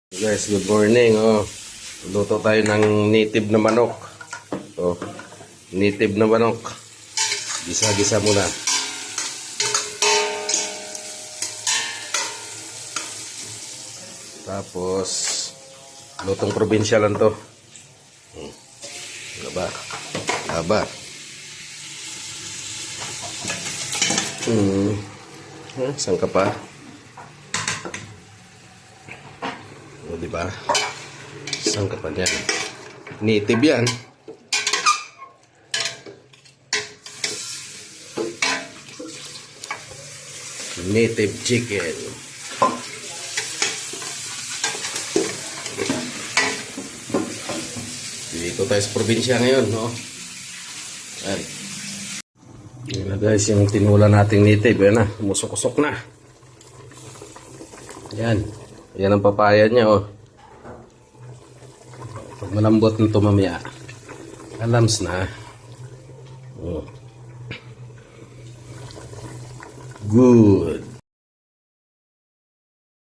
Guys, good morning. Luto tayo ng native na manok. Native na manok. Gisa-gisa muna. Tapos lutong probinsya lang to. Haba. Saan ka pa? Diba? Saan ka pa niyan? Native yan. Native chicken. Dito tayo sa probinsya ngayon, no? Ayan. Yan na guys, yung tinula nating native. Yan na, umusok-usok na. Yan. Yan ang papaya niya, Pag malambot nito mamaya, alams na. Good.